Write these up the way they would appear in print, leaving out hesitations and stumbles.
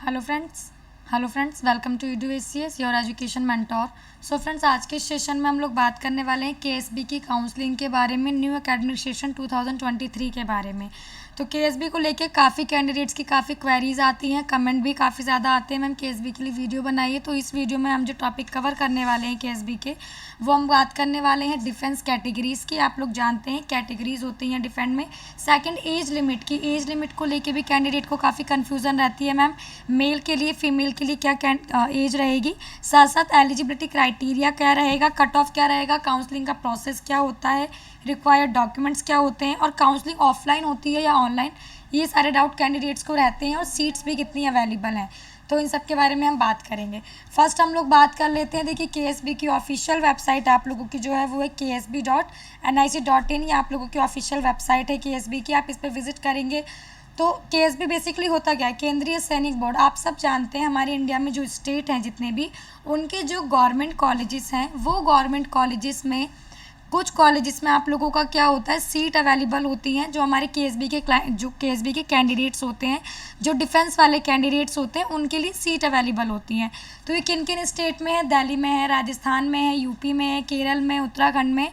Hello friends, welcome to EduACS your education mentor. So friends, आज के session में हम लोग बात करने वाले हैं KSB की काउंसलिंग के बारे में, न्यू एकेडमिक सेशन 2023 के बारे में। तो KSB को लेके काफ़ी कैंडिडेट्स की काफ़ी क्वेरीज आती हैं, कमेंट भी काफ़ी ज़्यादा आते हैं, मैम KSB के लिए वीडियो बनाइए। तो इस वीडियो में हम जो टॉपिक कवर करने वाले हैं KSB के, वो हम बात करने वाले हैं डिफेंस कैटेगरीज़ की। आप लोग जानते हैं कैटेगरीज होती हैं डिफेंस में। सेकंड, एज लिमिट की, एज लिमिट को लेके भी कैंडिडेट को काफ़ी कन्फ्यूज़न रहती है, मैम मेल के लिए फीमेल के लिए क्या एज रहेगी। साथ साथ एलिजिबिलिटी क्राइटेरिया क्या रहेगा, कट ऑफ क्या रहेगा, काउंसलिंग का प्रोसेस क्या होता है, रिक्वायर्ड डॉक्यूमेंट्स क्या होते हैं, और काउंसलिंग ऑफलाइन होती है या ऑनलाइन, ये सारे डाउट कैंडिडेट्स को रहते हैं, और सीट्स भी कितनी अवेलेबल हैं। तो इन सब के बारे में हम बात करेंगे। फर्स्ट हम लोग बात कर लेते हैं। देखिए, KSB की ऑफिशियल वेबसाइट आप लोगों की जो है वो है ksb.nic.in। ये आप लोगों की ऑफिशियल वेबसाइट है KSB की, आप इस पर विजिट करेंगे। तो KSB बेसिकली होता क्या है, केंद्रीय सैनिक बोर्ड। आप सब जानते हैं हमारे इंडिया में जो स्टेट हैं जितने भी, उनके जो गवर्नमेंट कॉलेजेस हैं, वो गवर्नमेंट कॉलेजेस में कुछ कॉलेजेस में आप लोगों का क्या होता है, सीट अवेलेबल होती हैं। जो हमारे KSB के कैंडिडेट्स होते हैं, जो डिफेंस वाले कैंडिडेट्स होते हैं, उनके लिए सीट अवेलेबल होती हैं। तो ये किन किन स्टेट में है, दिल्ली में है, राजस्थान में है, यूपी में है, केरल में, उत्तराखंड में,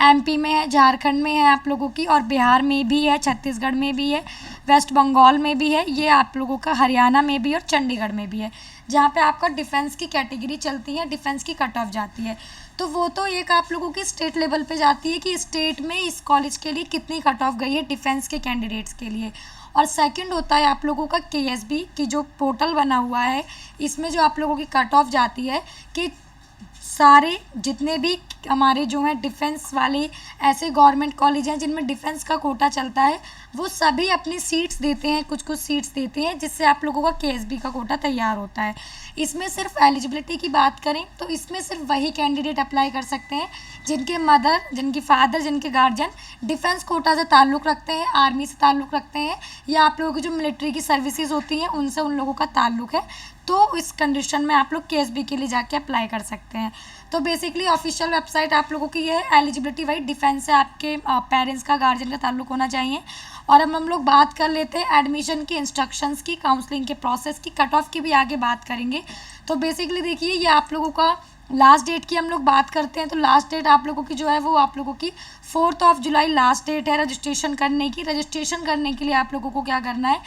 MP में है, झारखंड में है आप लोगों की, और बिहार में भी है, छत्तीसगढ़ में भी है, वेस्ट बंगाल में भी है, ये आप लोगों का हरियाणा में भी और चंडीगढ़ में भी है, जहाँ पे आपका डिफेंस की कैटेगरी चलती है, डिफेंस की कट ऑफ जाती है। तो वो तो एक आप लोगों की स्टेट लेवल पे जाती है कि स्टेट में इस कॉलेज के लिए कितनी कट ऑफ गई है डिफेंस के कैंडिडेट्स के लिए। और सेकंड होता है आप लोगों का KSB की जो पोर्टल बना हुआ है, इसमें जो आप लोगों की कट ऑफ जाती है कि सारे जितने भी हमारे जो हैं डिफेंस वाले ऐसे गवर्नमेंट कॉलेज हैं जिनमें डिफेंस का कोटा चलता है, वो सभी अपनी सीट्स देते हैं, कुछ कुछ सीट्स देते हैं, जिससे आप लोगों का KSB का कोटा तैयार होता है। इसमें सिर्फ एलिजिबिलिटी की बात करें तो इसमें सिर्फ वही कैंडिडेट अप्लाई कर सकते हैं जिनके मदर, जिनके फादर, जिनके गार्जियन डिफेंस कोटा से ताल्लुक़ रखते हैं, आर्मी से ताल्लुक़ रखते हैं, या आप लोगों की जो मिलिट्री की सर्विसेज होती हैं उनसे उन लोगों का ताल्लुक़ है। तो इस कंडीशन में आप लोग KSB के लिए जाके अप्लाई कर सकते हैं। तो बेसिकली ऑफिशियल वेबसाइट आप लोगों की ये है। एलिजिबिलिटी वाइज डिफेंस से आपके पेरेंट्स का, गार्जियन का ताल्लुक़ होना चाहिए। और अब हम लोग बात कर लेते हैं एडमिशन की, इंस्ट्रक्शंस की, काउंसलिंग के प्रोसेस की, कट ऑफ की भी आगे बात करेंगे। तो बेसिकली देखिए, ये आप लोगों का लास्ट डेट की हम लोग बात करते हैं। तो लास्ट डेट आप लोगों की जो है वो आप लोगों की 4 जुलाई लास्ट डेट है रजिस्ट्रेशन करने की। रजिस्ट्रेशन करने के लिए आप लोगों को क्या करना है,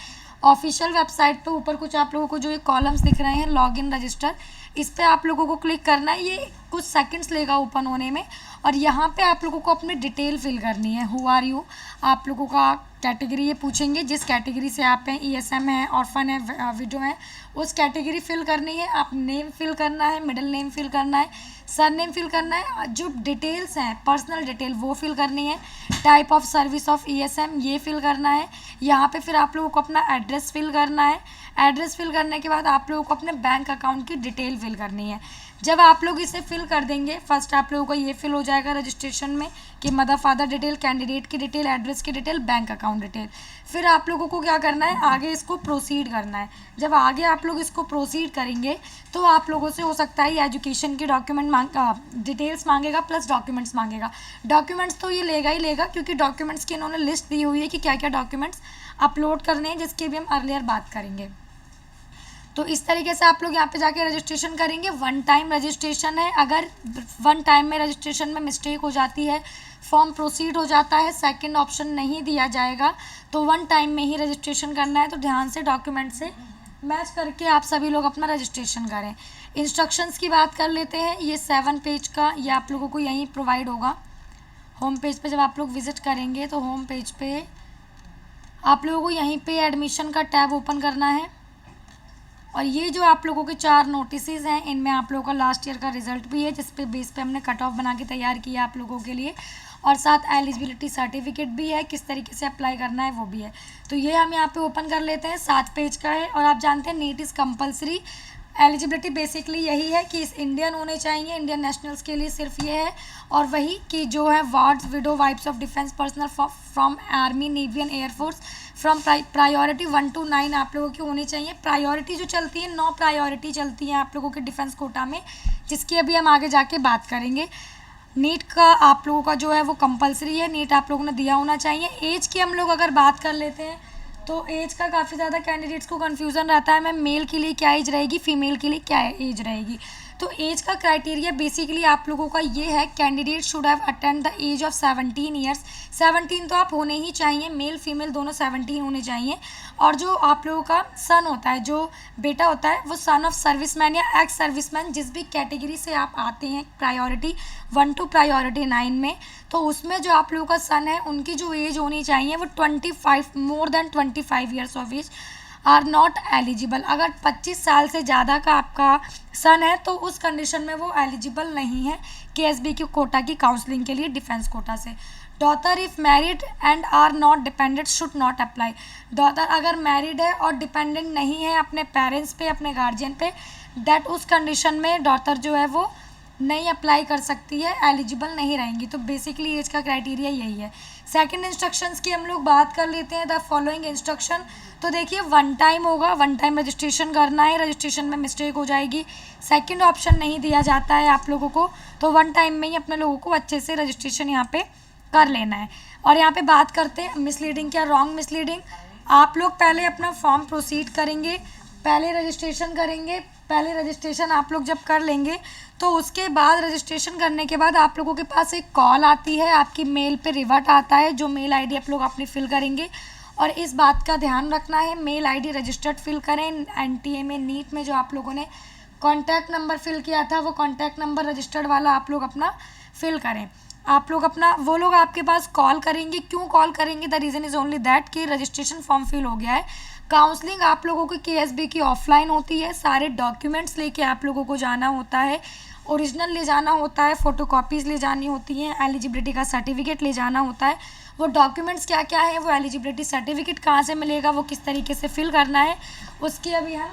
ऑफिशियल वेबसाइट पे ऊपर कुछ आप लोगों को जो ये कॉलम्स दिख रहे हैं, लॉगिन रजिस्टर, इस पे आप लोगों को क्लिक करना है। ये कुछ सेकंड्स लेगा ओपन होने में, और यहाँ पे आप लोगों को अपनी डिटेल फिल करनी है। हु आर यू, आप लोगों का कैटेगरी ये पूछेंगे, जिस कैटेगरी से आप हैं, ESM है, ऑर्फन है, विडो है, उस कैटेगरी फिल करनी है। आप नेम फिल करना है, मिडिल नेम फिल करना है, सर नेम फिल करना है, जो डिटेल्स हैं पर्सनल डिटेल वो फिल करनी है। Type of service of ESM ये फिल करना है। यहाँ पे फिर आप लोगों को अपना एड्रेस फिल करना है। एड्रेस फिल करने के बाद आप लोगों को अपने बैंक अकाउंट की डिटेल फिल करनी है। जब आप लोग इसे फिल कर देंगे, फर्स्ट आप लोगों का ये फिल हो जाएगा रजिस्ट्रेशन में कि मदर फादर डिटेल, कैंडिडेट की डिटेल, एड्रेस की डिटेल, बैंक अकाउंट डिटेल। फिर आप लोगों को क्या करना है, आगे इसको प्रोसीड करना है। जब आगे आप लोग इसको प्रोसीड करेंगे तो आप लोगों से हो सकता है एजुकेशन के डॉक्यूमेंट डिटेल्स मांगेगा, प्लस डॉक्यूमेंट्स मांगेगा। डॉक्यूमेंट्स तो ये लेगा ही लेगा, क्योंकि डॉक्यूमेंट्स की इन्होंने लिस्ट दी हुई है कि क्या क्या डॉक्यूमेंट्स अपलोड करने हैं, जिसकी भी हम अर्लियर बात करेंगे। तो इस तरीके से आप लोग यहाँ पे जाके रजिस्ट्रेशन करेंगे। 1 टाइम रजिस्ट्रेशन है। अगर 1 टाइम में रजिस्ट्रेशन में मिस्टेक हो जाती है, फॉर्म प्रोसीड हो जाता है, सेकंड ऑप्शन नहीं दिया जाएगा, तो 1 टाइम में ही रजिस्ट्रेशन करना है। तो ध्यान से डॉक्यूमेंट से मैच करके आप सभी लोग अपना रजिस्ट्रेशन करें। इंस्ट्रक्शंस की बात कर लेते हैं। ये 7 पेज का ये आप लोगों को यहीं प्रोवाइड होगा। होम पेज पे जब आप लोग विजिट करेंगे तो होम पेज पे आप लोगों को यहीं पे एडमिशन का टैब ओपन करना है, और ये जो आप लोगों के 4 नोटिसेज हैं, इनमें आप लोगों का लास्ट ईयर का रिजल्ट भी है, जिस पे बेस पे हमने कट ऑफ बना के तैयार किया आप लोगों के लिए, और साथ एलिजिबिलिटी सर्टिफिकेट भी है, किस तरीके से अप्लाई करना है वो भी है। तो ये हम यहाँ पे ओपन कर लेते हैं। 7 पेज का है, और आप जानते हैं NEET is compulsory. Eligibility basically यही है कि इस इंडियन होने चाहिए, इंडियन नेशनल्स के लिए सिर्फ ये है, और वही कि जो है wards, widow, wifes of defence personnel from army, navy and air force from priority 1 to 9 आप लोगों की होनी चाहिए। प्रायोरिटी जो चलती है, 9 प्रायोरिटी चलती है आप लोगों के डिफेंस कोटा में, जिसकी अभी हम आगे जाके बात करेंगे। नीट का आप लोगों का जो है वो कंपलसरी है, नीट आप लोगों ने दिया होना चाहिए। एज की हम लोग अगर बात कर लेते हैं तो एज का काफ़ी ज़्यादा कैंडिडेट्स को कन्फ्यूज़न रहता है, मैम मेल के लिए क्या एज रहेगी, फीमेल के लिए क्या एज रहेगी। तो एज का क्राइटेरिया बेसिकली आप लोगों का ये है, candidate should have attend the age of 17 years. 17 तो आप होने ही चाहिए, मेल फीमेल दोनों 17 होने चाहिए। और जो आप लोगों का सन होता है, जो बेटा होता है, वो सन ऑफ सर्विसमैन या एक्स सर्विसमैन, जिस भी कैटेगरी से आप आते हैं प्रायोरिटी 1 टू प्रायोरिटी 9 में, तो उसमें जो आप लोगों का सन है उनकी जो एज होनी चाहिए वो 25 more than 25 years of age are not eligible. अगर 25 साल से ज़्यादा का आपका सन है तो उस कंडीशन में वो एलिजिबल नहीं है केएसबी की कोटा की काउंसलिंग के लिए, डिफेंस कोटा से। Daughter if married and are not dependent should not apply. Daughter अगर मैरिड है और डिपेंडेंट नहीं है अपने पेरेंट्स पे, अपने गार्जियन पे, दैट उस कंडीशन में डॉटर जो है वो नहीं अप्लाई कर सकती है, एलिजिबल नहीं रहेंगी। तो बेसिकली एज का क्राइटेरिया यही है। सेकंड इंस्ट्रक्शंस की हम लोग बात कर लेते हैं। द फॉलोइंग इंस्ट्रक्शन, तो देखिए वन टाइम होगा, वन टाइम रजिस्ट्रेशन करना है, रजिस्ट्रेशन में मिस्टेक हो जाएगी, सेकंड ऑप्शन नहीं दिया जाता है आप लोगों को, तो वन टाइम में ही अपने लोगों को अच्छे से रजिस्ट्रेशन यहाँ पे कर लेना है। और यहाँ पे बात करते हैं मिसलीडिंग क्या, रॉन्ग मिसलीडिंग। आप लोग पहले अपना फॉर्म प्रोसीड करेंगे, पहले रजिस्ट्रेशन करेंगे, पहले रजिस्ट्रेशन आप लोग जब कर लेंगे तो उसके बाद रजिस्ट्रेशन करने के बाद आप लोगों के पास एक कॉल आती है, आपकी मेल पे रिवर्ट आता है, जो मेल आईडी आप लोग अपनी फिल करेंगे। और इस बात का ध्यान रखना है, मेल आईडी रजिस्टर्ड फिल करें। एनटीए में, नीट में जो आप लोगों ने कॉन्टैक्ट नंबर फिल किया था वो कॉन्टैक्ट नंबर रजिस्टर्ड वाला आप लोग अपना फिल करें। आप लोग अपना, वो लोग आपके पास कॉल करेंगे, क्यों कॉल करेंगे, the reason is only that कि रजिस्ट्रेशन फॉर्म फिल हो गया है। काउंसलिंग आप लोगों की केएसबी की ऑफलाइन होती है, सारे डॉक्यूमेंट्स लेके आप लोगों को जाना होता है, ओरिजिनल ले जाना होता है, फ़ोटोकॉपीज़ ले जानी होती हैं, एलिजिबिलिटी का सर्टिफिकेट ले जाना होता है। वो डॉक्यूमेंट्स क्या क्या है, वो एलिजिबिलिटी सर्टिफिकेट कहाँ से मिलेगा, वो किस तरीके से फिल करना है, उसकी अभी हम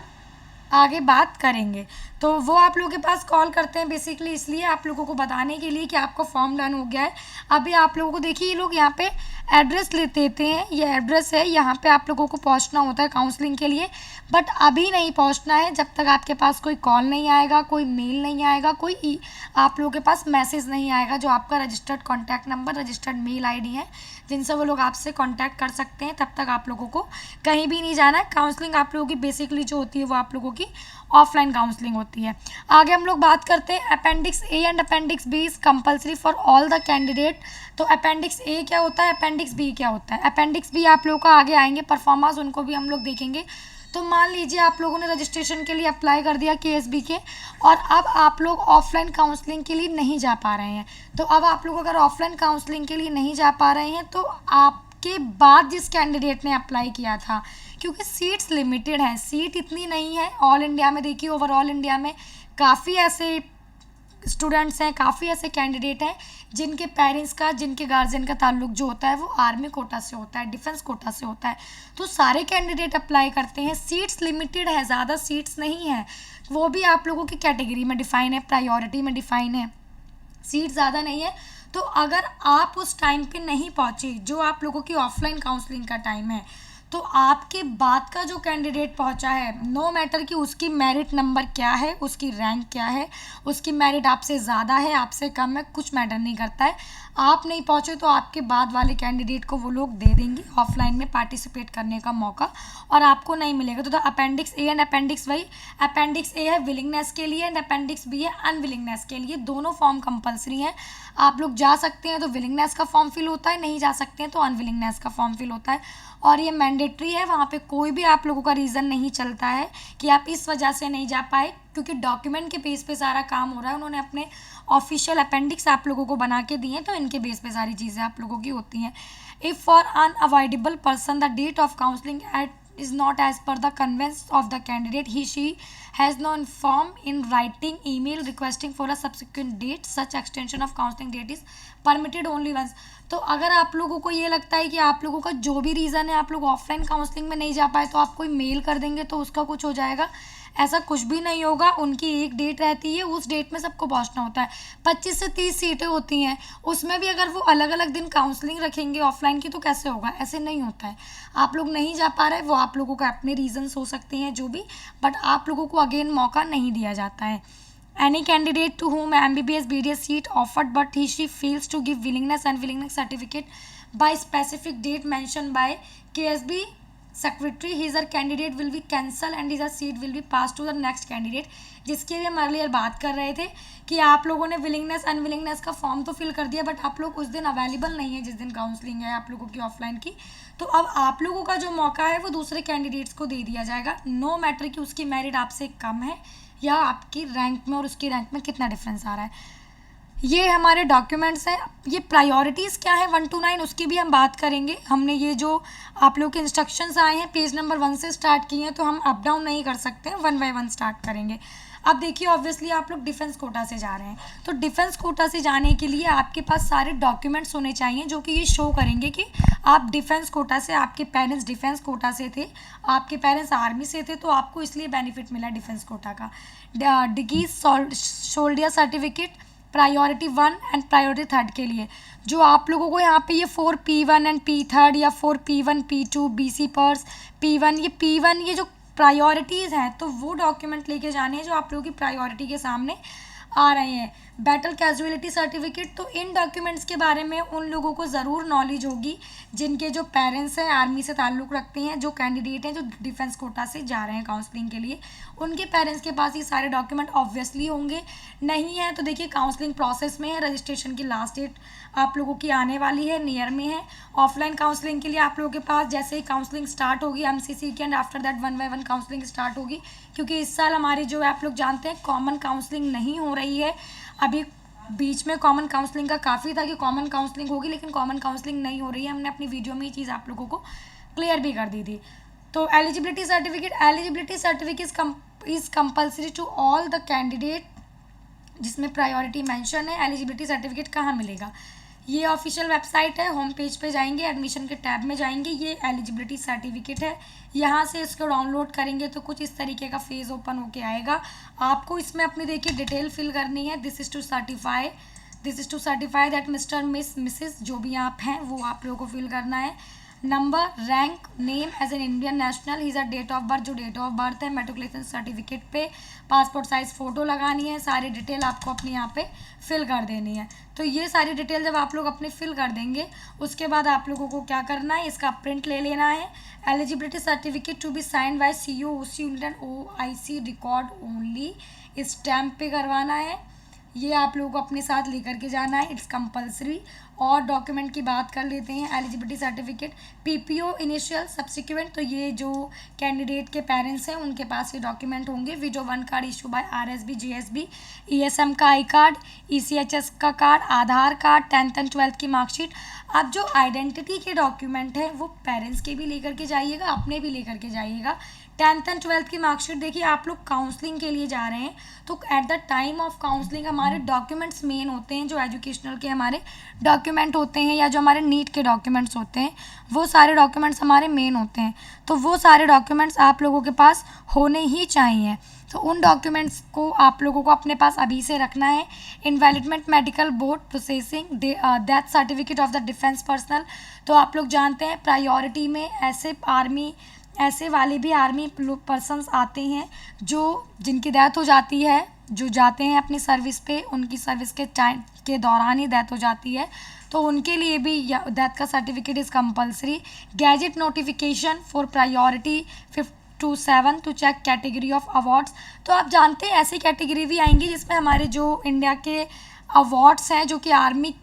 आगे बात करेंगे। तो वो आप लोगों के पास कॉल करते हैं बेसिकली इसलिए आप लोगों को बताने के लिए कि आपका फॉर्म डन हो गया है। अभी आप लोगों को देखिए, ये लोग यहाँ पे एड्रेस ले देते हैं, ये एड्रेस है, यहाँ पे आप लोगों को पहुँचना होता है काउंसलिंग के लिए, बट अभी नहीं पहुँचना है जब तक आपके पास कोई कॉल नहीं आएगा, कोई मेल नहीं आएगा, कोई आप लोगों के पास मैसेज नहीं आएगा। जो आपका registered contact number, registered mail ID है जिनसे वो लोग आपसे कांटेक्ट कर सकते हैं, तब तक आप लोगों को कहीं भी नहीं जाना है। काउंसलिंग आप लोगों की बेसिकली जो होती है वो आप लोगों की ऑफलाइन काउंसलिंग होती है। आगे हम लोग बात करते हैं appendix A and appendix B is compulsory for all the candidate. तो अपेंडिक्स ए क्या होता है, अपेंडिक्स बी क्या होता है। अपेंडिक्स बी आप लोगों का आगे आएंगे परफॉर्मेंस, उनको भी हम लोग देखेंगे। तो मान लीजिए आप लोगों ने रजिस्ट्रेशन के लिए अप्लाई कर दिया केएसबी के, और अब आप लोग ऑफलाइन काउंसलिंग के लिए नहीं जा पा रहे हैं। तो अब आप लोग अगर ऑफलाइन काउंसलिंग के लिए नहीं जा पा रहे हैं तो आपके बाद जिस कैंडिडेट ने अप्लाई किया था, क्योंकि सीट्स लिमिटेड हैं, सीट इतनी नहीं है ऑल इंडिया में। देखिए ओवरऑल इंडिया में काफ़ी ऐसे स्टूडेंट्स हैं, काफ़ी ऐसे कैंडिडेट हैं जिनके पेरेंट्स का, जिनके गार्जियन का ताल्लुक जो होता है वो आर्मी कोटा से होता है, डिफेंस कोटा से होता है। तो सारे कैंडिडेट अप्लाई करते हैं, सीट्स लिमिटेड है, ज़्यादा सीट्स नहीं है, वो भी आप लोगों की कैटेगरी में डिफ़ाइन है, प्रायोरिटी में डिफ़ाइन है, सीट ज़्यादा नहीं है। तो अगर आप उस टाइम पे नहीं पहुँचे जो आप लोगों की ऑफलाइन काउंसलिंग का टाइम है, तो आपके बाद का जो कैंडिडेट पहुंचा है, नो मैटर कि उसकी मेरिट नंबर क्या है, उसकी रैंक क्या है, उसकी मेरिट आपसे ज़्यादा है, आपसे कम है, कुछ मैटर नहीं करता है। आप नहीं पहुंचे तो आपके बाद वाले कैंडिडेट को वो लोग दे देंगे ऑफलाइन में पार्टिसिपेट करने का मौका, और आपको नहीं मिलेगा। तो अपेंडिक्स ए एंड अपेंडिक्स वही, अपेंडिक्स ए है विलिंगनेस के लिए एंड अपेंडिक्स बी है अनविलिंगनेस के लिए। दोनों फॉर्म कंपलसरी हैं, आप लोग जा सकते हैं तो विलिंगनेस का फॉर्म फिल होता है, नहीं जा सकते हैं तो अनविलिंगनेस का फॉर्म फिल होता है, और ये मैंडेटरी है। वहाँ पे कोई भी आप लोगों का रीज़न नहीं चलता है कि आप इस वजह से नहीं जा पाए, क्योंकि डॉक्यूमेंट के बेस पे सारा काम हो रहा है। उन्होंने अपने ऑफिशियल अपेंडिक्स आप लोगों को बना के दिए हैं, तो इनके बेस पे सारी चीज़ें आप लोगों की होती हैं। If for unavoidable person the date of counselling at is not as per the convenience of the candidate, he she has no inform in writing email requesting for a subsequent date, such extension of counseling date is permitted only once। तो अगर आप लोगों को ये लगता है कि आप लोगों का जो भी रीज़न है आप लोग ऑफलाइन काउंसलिंग में नहीं जा पाए, तो आप कोई मेल कर देंगे तो उसका कुछ हो जाएगा, ऐसा कुछ भी नहीं होगा। उनकी एक डेट रहती है, उस डेट में सबको पहुंचना होता है। 25 से 30 सीटें होती हैं, उसमें भी अगर वो अलग अलग दिन काउंसलिंग रखेंगे ऑफलाइन की तो कैसे होगा, ऐसे नहीं होता है। आप लोग नहीं जा पा रहे, वो आप लोगों का अपने रीजंस हो सकते हैं जो भी, बट आप लोगों को अगेन मौका नहीं दिया जाता है। Any candidate to whom MBBS BDS seat offered but he she fails to give willingness and willingness certificate by specific date mentioned by KSB secretary his her candidate will be cancel and his her seat will be pass to the next candidate, जिसके लिए हम earlier बात कर रहे थे कि आप लोगों ने विलिंगनेस अनविलिंगनेस का फॉर्म तो फिल कर दिया, बट आप लोग उस दिन अवेलेबल नहीं है जिस दिन काउंसलिंग है आप लोगों की ऑफलाइन की, तो अब आप लोगों का जो मौका है वो दूसरे कैंडिडेट्स को दे दिया जाएगा, नो मैटर कि उसकी मेरिट आपसे कम है या आपकी रैंक में और उसकी रैंक में कितना डिफरेंस आ रहा है। ये हमारे डॉक्यूमेंट्स हैं। ये प्रायोरिटीज़ क्या है 1 to 9 उसकी भी हम बात करेंगे। हमने ये जो आप लोग के इंस्ट्रक्शंस आए हैं पेज नंबर 1 से स्टार्ट किए हैं, तो हम अप डाउन नहीं कर सकते हैं, 1 by 1 स्टार्ट करेंगे। अब देखिए ऑब्वियसली आप लोग डिफेंस कोटा से जा रहे हैं, तो डिफेंस कोटा से जाने के लिए आपके पास सारे डॉक्यूमेंट्स होने चाहिए जो कि ये शो करेंगे कि आप डिफेंस कोटा से, आपके पेरेंट्स डिफेंस कोटा से थे, आपके पेरेंट्स आर्मी से थे, तो आपको इसलिए बेनिफिट मिला डिफेंस कोटा का। Degree soldier certificate priority 1 and priority 3 के लिए, जो आप लोगों को यहाँ पे ये 4P1 एंड P3 या 4P1 P2 BC purse P1, ये P1 ये जो प्रायोरिटीज़ हैं, तो वो डॉक्यूमेंट लेके जाने हैं जो आप लोगों की प्रायोरिटी के सामने आ रहे हैं। बैटल कैजुअलिटी सर्टिफिकेट, तो इन डॉक्यूमेंट्स के बारे में उन लोगों को ज़रूर नॉलेज होगी जिनके जो पेरेंट्स हैं आर्मी से ताल्लुक़ रखते हैं, जो कैंडिडेट हैं जो डिफेंस कोटा से जा रहे हैं काउंसलिंग के लिए, उनके पेरेंट्स के पास ये सारे डॉक्यूमेंट ऑब्वियसली होंगे। नहीं है तो देखिए काउंसलिंग प्रोसेस में है, रजिस्ट्रेशन की लास्ट डेट आप लोगों की आने वाली है, नियर में है। ऑफलाइन काउंसलिंग के लिए आप लोगों के पास जैसे ही काउंसलिंग स्टार्ट होगी MCC की, and after that 1 by 1 counselling start होगी, क्योंकि इस साल हमारी जो है आप लोग जानते हैं कॉमन काउंसलिंग नहीं हो रही है। अभी बीच में कॉमन काउंसलिंग का काफ़ी था कि कॉमन काउंसलिंग होगी, लेकिन कॉमन काउंसलिंग नहीं हो रही है। हमने अपनी वीडियो में ये चीज़ आप लोगों को क्लियर भी कर दी थी। तो eligibility certificate is compulsory to all the candidate, जिसमें प्रायोरिटी मेंशन है। एलिजिबिलिटी सर्टिफिकेट कहाँ मिलेगा? ये ऑफिशियल वेबसाइट है, होम पेज पे जाएंगे, एडमिशन के टैब में जाएंगे, ये एलिजिबिलिटी सर्टिफिकेट है, यहाँ से इसको डाउनलोड करेंगे तो कुछ इस तरीके का फेज ओपन होके आएगा। आपको इसमें अपनी देखिए डिटेल फिल करनी है। This is to certify that mister missus जो भी आप हैं वो आप लोगों को फिल करना है। Number, rank, name as an Indian national, his a date of birth, जो डेट ऑफ बर्थ है, मेट्रिकुलेशन सर्टिफिकेट पे पासपोर्ट साइज़ फ़ोटो लगानी है, सारी डिटेल आपको अपनी यहाँ पे फिल कर देनी है। तो ये सारी डिटेल जब आप लोग अपने फिल कर देंगे उसके बाद आप लोगों को क्या करना है, इसका प्रिंट ले लेना है। Eligibility certificate to be signed by CO OC unit and OIC record only, stamp पे करवाना है। ये आप लोगों को अपने साथ लेकर के जाना है, इट्स कंपलसरी। और डॉक्यूमेंट की बात कर लेते हैं। Eligibility certificate, PPO initial subsequent, तो ये जो कैंडिडेट के पेरेंट्स हैं उनके पास ये डॉक्यूमेंट होंगे। Window 1 card issue bye RSB GSB, ESM का आई कार्ड, ECHS का card, Aadhaar card, 10th and 12th की मार्कशीट। अब जो आइडेंटिटी के डॉक्यूमेंट है वो पेरेंट्स के भी लेकर के जाइएगा, अपने भी लेकर के जाइएगा। 10th एंड 12th की मार्कशीट, देखिए आप लोग काउंसलिंग के लिए जा रहे हैं तो at the time of counselling हमारे डॉक्यूमेंट्स मेन होते हैं, जो एजुकेशनल के हमारे डॉक्यूमेंट होते हैं या जो हमारे नीट के डॉक्यूमेंट्स होते हैं, वो सारे डॉक्यूमेंट्स हमारे मेन होते हैं। तो वो सारे डॉक्यूमेंट्स आप लोगों के पास होने ही चाहिए। तो उन डॉक्यूमेंट्स को आप लोगों को अपने पास अभी से रखना है। Invalidment medical board processing, death certificate of the defence personnel, तो आप लोग जानते हैं प्रायोरिटी में ऐसे वाले भी आर्मी पर्सन्स आते हैं जो जिनकी डेथ हो जाती है, जो जाते हैं अपनी सर्विस पे, उनकी सर्विस के टाइम के दौरान ही डेथ हो जाती है, तो उनके लिए भी डेथ का certificate is compulsory. Gazette notification for priority 5 to 7 to check category of awards, तो आप जानते हैं ऐसी कैटेगरी भी आएंगी जिसमें हमारे जो इंडिया के अवार्ड्स हैं जो कि आर्मी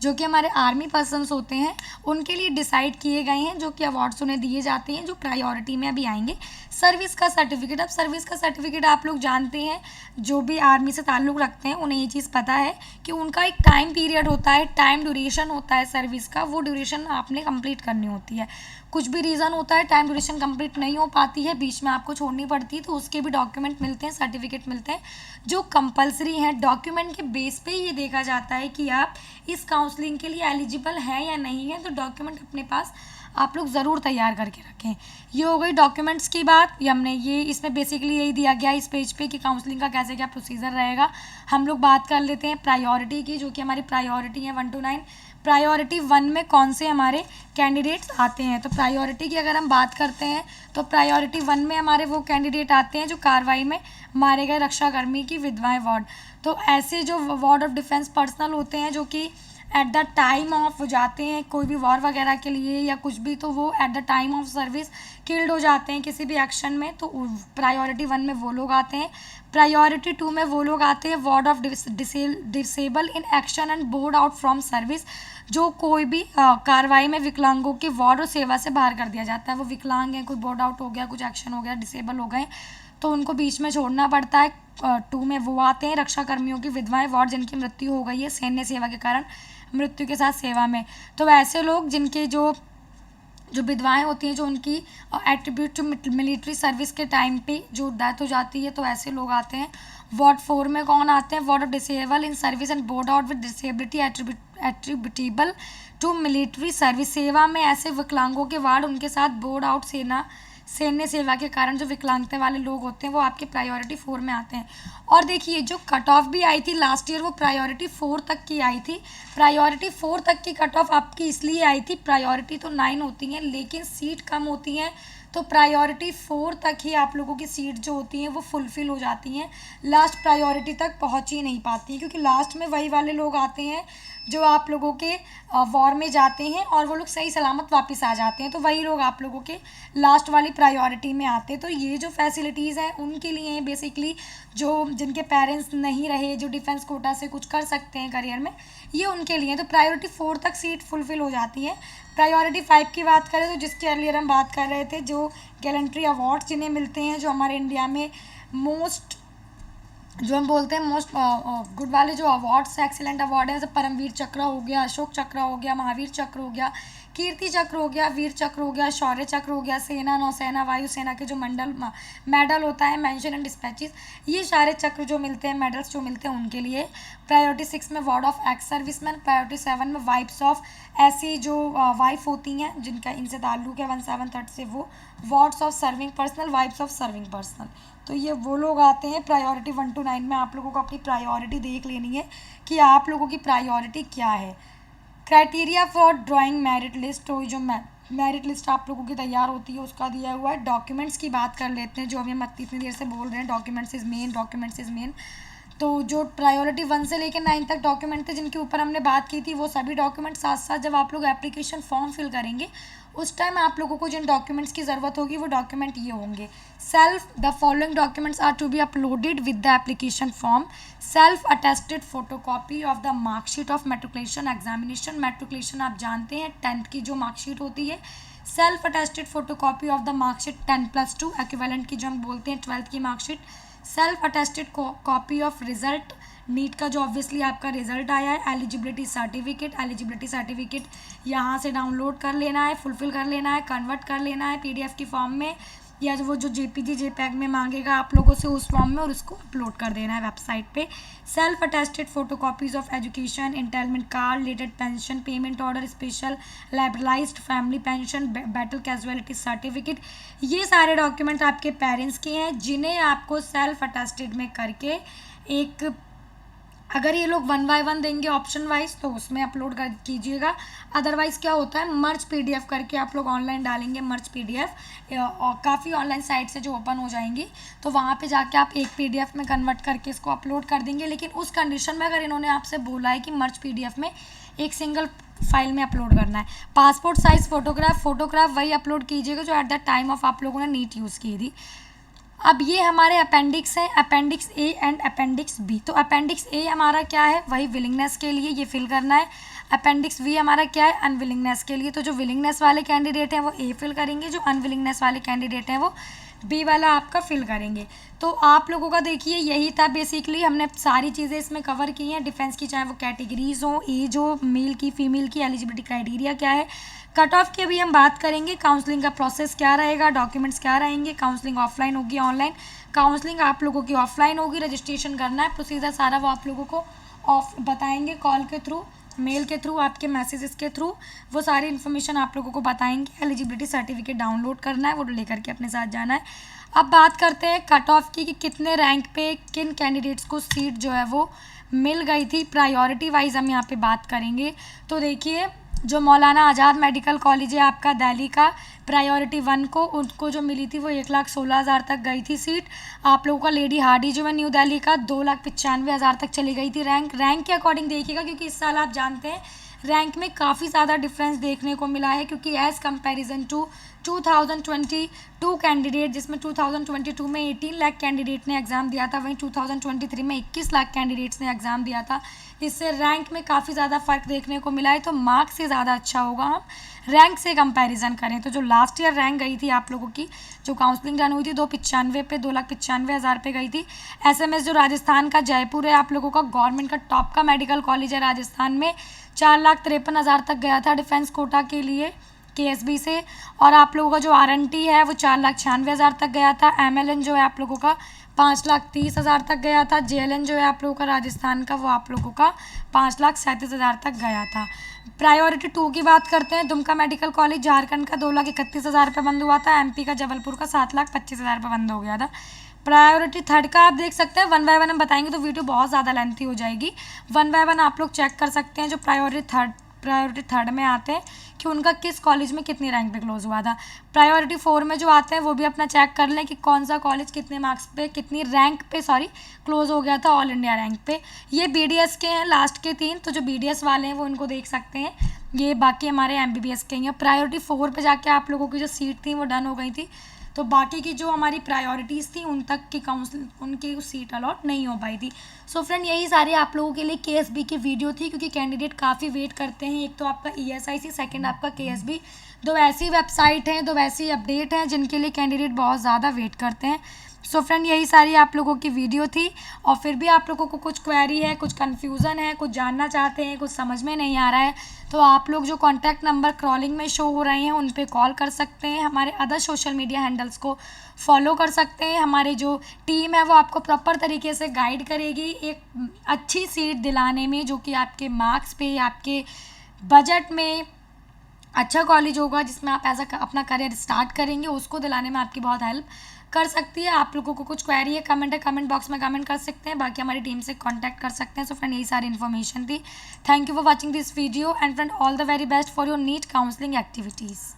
जो कि हमारे आर्मी पर्सन्स होते हैं उनके लिए डिसाइड किए गए हैं, जो कि अवार्ड्स उन्हें दिए जाते हैं, जो प्रायोरिटी में अभी आएंगे। सर्विस का सर्टिफिकेट, अब सर्विस का सर्टिफिकेट आप लोग जानते हैं जो भी आर्मी से ताल्लुक़ रखते हैं उन्हें ये चीज़ पता है कि उनका एक टाइम पीरियड होता है, टाइम ड्यूरेशन होता है सर्विस का, वो ड्यूरेशन आपने कंप्लीट करनी होती है। कुछ भी रीज़न होता है टाइम ड्यूरेशन कंप्लीट नहीं हो पाती है, बीच में आपको छोड़नी पड़ती है, तो उसके भी डॉक्यूमेंट मिलते हैं, सर्टिफिकेट मिलते हैं जो कंपलसरी हैं। डॉक्यूमेंट के बेस पे ये देखा जाता है कि आप इस काउंसलिंग के लिए एलिजिबल हैं या नहीं है, तो डॉक्यूमेंट अपने पास आप लोग ज़रूर तैयार करके रखें। ये हो गई डॉक्यूमेंट्स की बात। ये हमने ये इसमें बेसिकली यही दिया गया इस पेज पे कि काउंसलिंग का कैसे क्या प्रोसीजर रहेगा। हम लोग बात कर लेते हैं प्रायोरिटी की, जो कि हमारी प्रायोरिटी है 1 to 9। प्रायोरिटी 1 में कौन से हमारे कैंडिडेट्स आते हैं। तो प्रायोरिटी की अगर हम बात करते हैं तो प्रायोरिटी 1 में हमारे वो कैंडिडेट आते हैं जो कार्रवाई में मारे गए रक्षाकर्मी की विधवाएं वार्ड। तो ऐसे जो वार्ड ऑफ डिफेंस पर्सनल होते हैं जो कि एट द टाइम ऑफ जाते हैं कोई भी वॉर वगैरह के लिए या कुछ भी, तो वो at the time of service killed हो जाते हैं किसी भी एक्शन में, तो प्रायोरिटी 1 में वो लोग आते हैं। प्रायोरिटी 2 में वो लोग आते हैं ward of disable in action and board out from service, जो कोई भी कार्रवाई में विकलांगों के वार्ड और सेवा से बाहर कर दिया जाता है। वो विकलांग हैं, कोई बोर्ड आउट हो गया, कुछ एक्शन हो गया, डिसेबल हो गए, तो उनको बीच में छोड़ना पड़ता है। 2 में वो आते हैं रक्षाकर्मियों की विधवाएं वार्ड जिनकी मृत्यु हो गई है सैन्य सेवा के कारण, मृत्यु के साथ सेवा में। तो ऐसे लोग जिनके जो विधवाएं होती हैं, जो उनकी एट्रीब्यूट जो मिलिट्री सर्विस के टाइम पे जो डेथ हो जाती है, तो ऐसे लोग आते हैं। वार्ड 4 में कौन आते हैं? Ward of disable in service and board out with disability attributable to military service. सेवा में ऐसे विकलांगों के वार्ड, उनके साथ बोर्ड आउट सैन्य सेवा के कारण जो विकलांगता वाले लोग होते हैं वो आपके प्रायोरिटी 4 में आते हैं। और देखिए जो कट ऑफ भी आई थी लास्ट ईयर वो प्रायोरिटी 4 तक की आई थी। प्रायोरिटी 4 तक की कट ऑफ आपकी इसलिए आई थी, प्रायोरिटी तो 9 होती हैं लेकिन सीट कम होती हैं, तो प्रायोरिटी 4 तक ही आप लोगों की सीट जो होती हैं वो फुलफिल हो जाती हैं, लास्ट प्रायोरिटी तक पहुंच ही नहीं पाती हैं, क्योंकि लास्ट में वही वाले लोग आते हैं जो आप लोगों के वॉर में जाते हैं और वो लोग सही सलामत वापस आ जाते हैं, तो वही लोग आप लोगों के लास्ट वाली प्रायोरिटी में आते हैं। तो ये जो फैसिलिटीज़ हैं उनके लिए बेसिकली जो जिनके पेरेंट्स नहीं रहे, जो डिफेंस कोटा से कुछ कर सकते हैं करियर में, ये उनके लिए। तो प्रायोरिटी 4 तक सीट फुलफिल हो जाती है। प्रायोरिटी 5 की बात करें तो जिसके अर्लियर हम बात कर रहे थे, जो गैलेंट्री अवार्ड्स जिन्हें मिलते हैं, जो हमारे इंडिया में मोस्ट जो हम बोलते हैं मोस्ट गुड वाले जो अवार्ड्स एक्सीलेंट अवार्ड है, जैसे परमवीर चक्र हो गया, अशोक चक्र हो गया, महावीर चक्र हो गया, कीर्ति चक्र हो गया, वीर चक्र हो गया, शौर्य चक्र हो गया, सेना, नौसेना, वायुसेना के जो मेडल होता है, मेंशन एंड डिस्पैचेस, ये सारे चक्र जो मिलते हैं, मेडल्स जो मिलते हैं उनके लिए। प्रायोरिटी 6 में ward of ex serviceman. Priority 7 में वाइफ्स ऑफ, ऐसी जो वाइफ होती हैं जिनका इनसे ताल्लुक है 1/7 से, वो wards of serving personnel, wifes of serving personnel. तो ये वो लोग आते हैं। प्रायोरिटी 1 to 9 में आप लोगों को अपनी प्रायोरिटी देख लेनी है कि आप लोगों की प्रायोरिटी क्या है। Criteria for drawing merit list, तो जो मेरिट लिस्ट आप लोगों की तैयार होती है उसका दिया हुआ है। डॉक्यूमेंट्स की बात कर लेते हैं, जो हम इतनी देर से बोल रहे हैं, डॉक्यूमेंट्स इज़ मेन। तो जो प्रायोरिटी 1 से लेकर 9 तक डॉक्यूमेंट थे जिनके ऊपर हमने बात की थी, वो सभी डॉक्यूमेंट साथ साथ जब आप लोग एप्लीकेशन फॉर्म फिल करेंगे उस टाइम आप लोगों को जिन डॉक्यूमेंट्स की ज़रूरत होगी वो डॉक्यूमेंट ये होंगे। The following documents are to be uploaded with the application form. Self attested photocopy of the marksheet of matriculation examination. Matriculation आप जानते हैं 10th की जो मार्कशीट होती है। Self attested photocopy of the marksheet 10+2 equivalent की जो हम बोलते हैं 12th की marksheet. Self attested copy of result, NEET का जो ऑब्वियसली आपका रिजल्ट आया है। एलिजिबिलिटी सर्टिफिकेट यहाँ से डाउनलोड कर लेना है, फुलफिल कर लेना है, कन्वर्ट कर लेना है पीडीएफ की फॉर्म में, या वो जो जेपीजी में मांगेगा आप लोगों से उस फॉर्म में, और उसको अपलोड कर देना है वेबसाइट पे। Self attested photocopies of education, entitlement card, related pension, payment order, special liberalised family pension, battle casualty certificate, ये सारे डॉक्यूमेंट आपके पेरेंट्स के हैं जिन्हें आपको सेल्फ अटेस्टेड में करके एक, अगर ये लोग 1 by 1 देंगे ऑप्शन वाइज तो उसमें अपलोड कर कीजिएगा। अदरवाइज़ क्या होता है, मर्ज पीडीएफ करके आप लोग ऑनलाइन डालेंगे मर्ज पीडीएफ, और काफ़ी ऑनलाइन साइट से जो ओपन हो जाएंगी तो वहाँ पे जाके आप एक पीडीएफ में कन्वर्ट करके इसको अपलोड कर देंगे। लेकिन उस कंडीशन में अगर इन्होंने आपसे बोला है कि मर्ज पीडीएफ में एक सिंगल फाइल में अपलोड करना है। पासपोर्ट साइज़ फोटोग्राफ वही अपलोड कीजिएगा जो एट द टाइम ऑफ आप लोगों ने नीट यूज़ की थी। अब ये हमारे अपेंडिक्स हैं, appendix A and appendix B. तो अपेंडिक्स ए हमारा क्या है, वही विलिंगनेस के लिए ये फिल करना है। अपेंडिक्स बी हमारा क्या है, अनविलिंगनेस के लिए। तो जो विलिंगनेस वाले कैंडिडेट हैं वो ए फिल करेंगे, जो अनविलिंगनेस वाले कैंडिडेट हैं वो बी वाला आपका फिल करेंगे। तो आप लोगों का देखिए यही था बेसिकली, हमने सारी चीज़ें इसमें कवर की हैं डिफेंस की, चाहे वो कैटेगरीज हो, एज हो, मेल की फीमेल की, एलिजिबिलिटी क्राइटेरिया क्या है, कट ऑफ की अभी हम बात करेंगे, काउंसलिंग का प्रोसेस क्या रहेगा, डॉक्यूमेंट्स क्या रहेंगे, काउंसलिंग ऑफलाइन होगी ऑनलाइन, काउंसलिंग आप लोगों की ऑफलाइन होगी, रजिस्ट्रेशन करना है, प्रोसीजर सारा वो आप लोगों को ऑफ बताएंगे, कॉल के थ्रू, मेल के थ्रू, आपके मैसेजेस के थ्रू, वो सारी इन्फॉर्मेशन आप लोगों को बताएंगे। एलिजिबिलिटी सर्टिफिकेट डाउनलोड करना है, वो लेकर के अपने साथ जाना है। अब बात करते हैं कट ऑफ की कि कितने रैंक पे किन कैंडिडेट्स को सीट जो है वो मिल गई थी। प्रायोरिटी वाइज हम यहाँ पे बात करेंगे तो देखिए, जो मौलाना आज़ाद मेडिकल कॉलेज है आपका दिल्ली का, प्रायोरिटी 1 को उनको जो मिली थी वो 1,16,000 तक गई थी सीट। आप लोगों का लेडी हार्डी जो है न्यू दिल्ली का 2,95,000 तक चली गई थी रैंक के अकॉर्डिंग देखिएगा, क्योंकि इस साल आप जानते हैं रैंक में काफ़ी ज़्यादा डिफरेंस देखने को मिला है, क्योंकि एज़ कंपैरिजन टू 2022 कैंडिडेट, जिसमें 2022 में 18 लाख कैंडिडेट ने एग्ज़ाम दिया था, वहीं 2023 में 21 लाख कैंडिडेट्स ने एग्ज़ाम दिया था। इससे रैंक में काफ़ी ज़्यादा फ़र्क देखने को मिला है। तो मार्क्स से ज़्यादा अच्छा होगा हम रैंक से कंपैरिजन करें तो जो लास्ट ईयर रैंक गई थी आप लोगों की, जो काउंसलिंग रन हुई थी 295 पे 2,95,000 पे गई थी। एसएमएस जो राजस्थान का जयपुर है आप लोगों का, गवर्नमेंट का टॉप का मेडिकल कॉलेज है राजस्थान में, 4,53,000 तक गया था डिफेंस कोटा के लिए केएसबी से। और आप लोगों का जो आरएनटी है वो 4,96,000 तक गया था। एमएलएन जो है आप लोगों का 5,30,000 तक गया था। जेएलएन जो है आप लोगों का राजस्थान का, वो आप लोगों का 5,37,000 तक गया था। प्रायोरिटी 2 की बात करते हैं, दुमका मेडिकल कॉलेज झारखंड का 2,31,000 रुपये बंद हुआ था। एमपी का जबलपुर का 7,25,000 रुपये बंद हो गया था। प्रायोरिटी 3 का आप देख सकते हैं, 1 बाय 1 हम बताएंगे तो वीडियो बहुत ज़्यादा लेंथी हो जाएगी। 1 बाय 1 आप लोग चेक कर सकते हैं जो प्रायोरिटी थर्ड में आते हैं कि उनका किस कॉलेज में कितनी रैंक पे क्लोज हुआ था। प्रायोरिटी 4 में जो आते हैं वो भी अपना चेक कर लें कि कौन सा कॉलेज कितने मार्क्स पे, कितनी रैंक पे क्लोज हो गया था ऑल इंडिया रैंक पे। ये बीडीएस के हैं लास्ट के 3, तो जो बीडीएस वाले हैं वो इनको देख सकते हैं। ये बाकी हमारे एमबीबीएस के हैं। प्रायोरिटी 4 पे जाके आप लोगों की जो सीट थी वो डन हो गई थी, तो बाकी की जो हमारी प्रायोरिटीज़ थी उन तक की उनकी सीट अलॉट नहीं हो पाई थी। सो फ्रेंड, यही सारी आप लोगों के लिए केएसबी की वीडियो थी, क्योंकि कैंडिडेट काफ़ी वेट करते हैं। एक तो आपका ईएसआईसी, सेकंड आपका केएसबी, दो ऐसी वेबसाइट हैं, दो वैसी अपडेट हैं जिनके लिए कैंडिडेट बहुत ज़्यादा वेट करते हैं। सो फ्रेंड, यही सारी आप लोगों की वीडियो थी। और फिर भी आप लोगों को कुछ क्वेरी है, कुछ कन्फ्यूज़न है, कुछ जानना चाहते हैं, कुछ समझ में नहीं आ रहा है, तो आप लोग जो कॉन्टैक्ट नंबर क्रॉलिंग में शो हो रहे हैं उन पे कॉल कर सकते हैं। हमारे अदर सोशल मीडिया हैंडल्स को फॉलो कर सकते हैं। हमारी जो टीम है वो आपको प्रॉपर तरीके से गाइड करेगी एक अच्छी सीट दिलाने में, जो कि आपके मार्क्स पे, आपके बजट में अच्छा कॉलेज होगा जिसमें आप अपना करियर स्टार्ट करेंगे, उसको दिलाने में आपकी बहुत हेल्प कर सकती है। आप लोगों को कुछ क्वेरी है, कमेंट बॉक्स में कमेंट कर सकते हैं, बाकी हमारी टीम से कांटेक्ट कर सकते हैं। सो फ्रेंड, यही सारी इन्फॉर्मेशन थी। Thank you for watching this video and friend, all the very best for your NEET counselling activities.